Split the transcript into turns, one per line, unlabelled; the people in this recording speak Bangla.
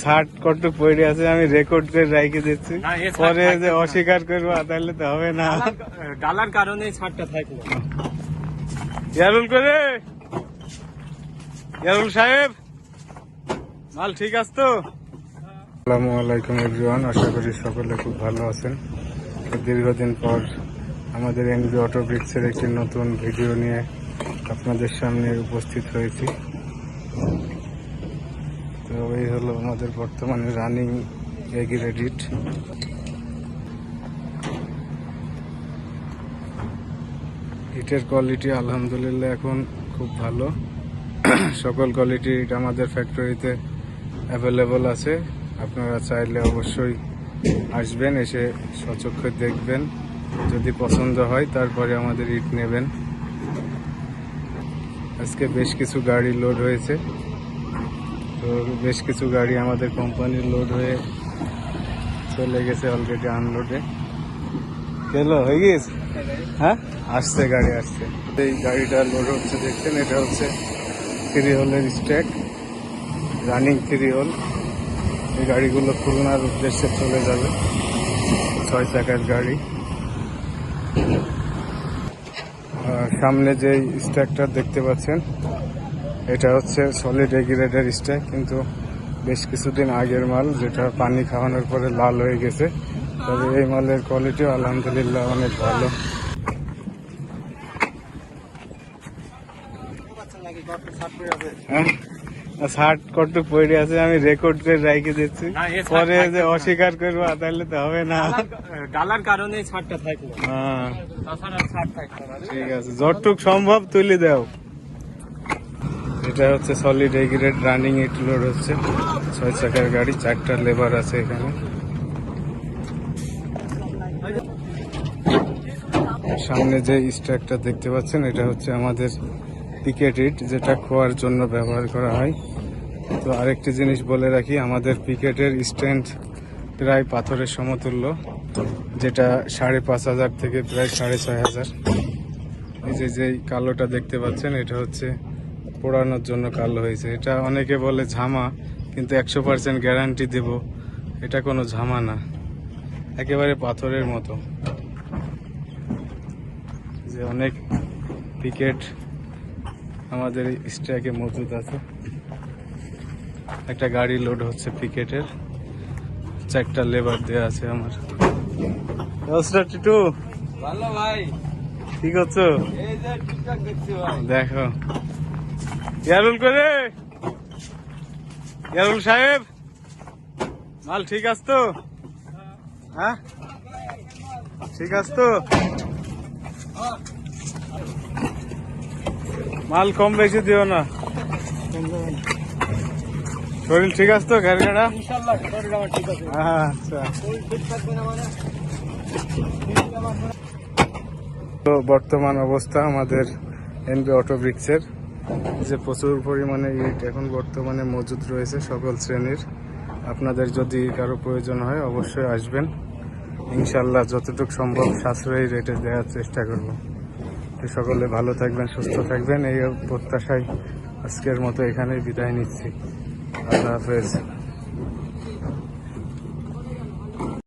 শার্ট কটুক পড়ে আছে, আমি রেকর্ড করে রাইখে দিচ্ছি, পরে যে অস্বীকার করবো তাহলে তো হবে না।
ডালার কারণে শার্টটা থাকলো।
ইয়ারুল করে, ইয়ারুল সাহেব, মাল ঠিক আছে তো? আসসালামু আলাইকুম এভরিওয়ান, আশা করি সকলে খুব ভালো আছেন। দীর্ঘদিন পর আমাদের এনবি অটো ব্রিক্সের একটি নতুন ভিডিও নিয়ে আপনাদের সামনে উপস্থিত হয়েছি। তো এই হলো আমাদের বর্তমানে রানিং এগিরেডিট। ইটের কোয়ালিটি আলহামদুলিল্লাহ এখন খুব ভালো। সকল কোয়ালিটি ইট আমাদের ফ্যাক্টরিতে অ্যাভেলেবল আছে। আপনারা চাইলে অবশ্যই আসবেন, এসে সচক্ষে দেখবেন, যদি পছন্দ হয় তারপরে আমাদের ইট নেবেন। আজকে বেশ কিছু গাড়ি লোড হয়েছে, তো বেশ কিছু গাড়ি আমাদের কোম্পানির লোড হয়ে চলে গেছে অলরেডি আনলোডে। গেলো হয়ে গেছে, হ্যাঁ আসছে, গাড়ি আসছে। এই গাড়িটা লোড হচ্ছে দেখছেন, এটা হচ্ছে 3 হোলের স্ট্যাক, রানিং 3 হোল। এই গাড়িগুলো খুলনার উদ্দেশ্যে চলে যাবে, 6 চাকার গাড়ি। সামনে যে স্ট্যাকটা দেখতে পাচ্ছেন, এটা হচ্ছে সলিড এগ্রিডের স্ট্যাক, কিন্তু বেশ কিছুদিন আগের মাল, যেটা পানি খাওয়ানোর পরে লাল হয়ে গেছে। তবে এই মালের কোয়ালিটিও আলহামদুলিল্লাহ অনেক ভালো। শার্ট কটুক পড়ে আছে, আমি রেকর্ড করে রাইখে দিচ্ছি, পরে যে অস্বীকার করবো তাহলে তো হবে না।
ডালার কারণে শার্টটা থাকলো।
হ্যাঁ
তাছাড়া শার্ট থাকলো না।
ঠিক আছে, যতটুক সম্ভব তুলে দাও। এটা হচ্ছে সলিড এগ্রিড রানিং ইট লোড হচ্ছে, 6 চাকার গাড়ি, 4টা লেবার আছে এখানে। সামনে যে স্ট্যাকটা দেখতে পাচ্ছেন, এটা হচ্ছে আমাদের পিকেট ইট, যেটা খোয়ার জন্য ব্যবহার করা হয়। তো আরেকটি জিনিস বলে রাখি, আমাদের পিকেটের স্ট্যান্ড প্রায় পাথরের সমতুল্য, যেটা 5,500 থেকে প্রায় 6,500। এই যে কালোটা দেখতে পাচ্ছেন, এটা হচ্ছে পোড়ানোর জন্য কালো হয়েছে। এটা অনেকে বলে ঝামা, কিন্তু 100% গ্যারান্টি দেব এটা কোনো ঝামা না, একেবারে পাথরের মতো। যে অনেক পিকেট আমাদের স্ট্যাকে মজুদ আছে। একটা গাড়ি লোড হচ্ছে পিকেটের, 4টা লেবার দেওয়া আছে আমার। টিটু
ভালো ভাই,
কি করছো?
এই যে টুকটাক দেখছি ভাই।
দেখো ইয়ারুল করে, ইয়ারুল সাহেব, মাল ঠিক আছে তো? হ্যাঁ ঠিক আছে তো? মাল কম বেশি দিও না। শরীর ঠিক আছে তো? গাড়িটা
ইনশাআল্লাহ শরীর আমার ঠিক আছে।
আচ্ছা।
শরীর ঠিক থাকবে না মানে?
তো বর্তমান অবস্থা আমাদের এনবি অটো ব্রিক্সের, যে প্রচুর পরিমাণে ইট এখন বর্তমানে মজুদ রয়েছে সকল শ্রেণীর। আপনাদের যদি কারো প্রয়োজন হয় অবশ্যই আসবেন, ইনশাল্লাহ যতটুকু সম্ভব সাশ্রয়ী রেটে দেওয়ার চেষ্টা করব। তো সকলে ভালো থাকবেন, সুস্থ থাকবেন, এই প্রত্যাশায় আজকের মতো এখানেই বিদায় নিচ্ছি। আল্লাহ হাফেজ।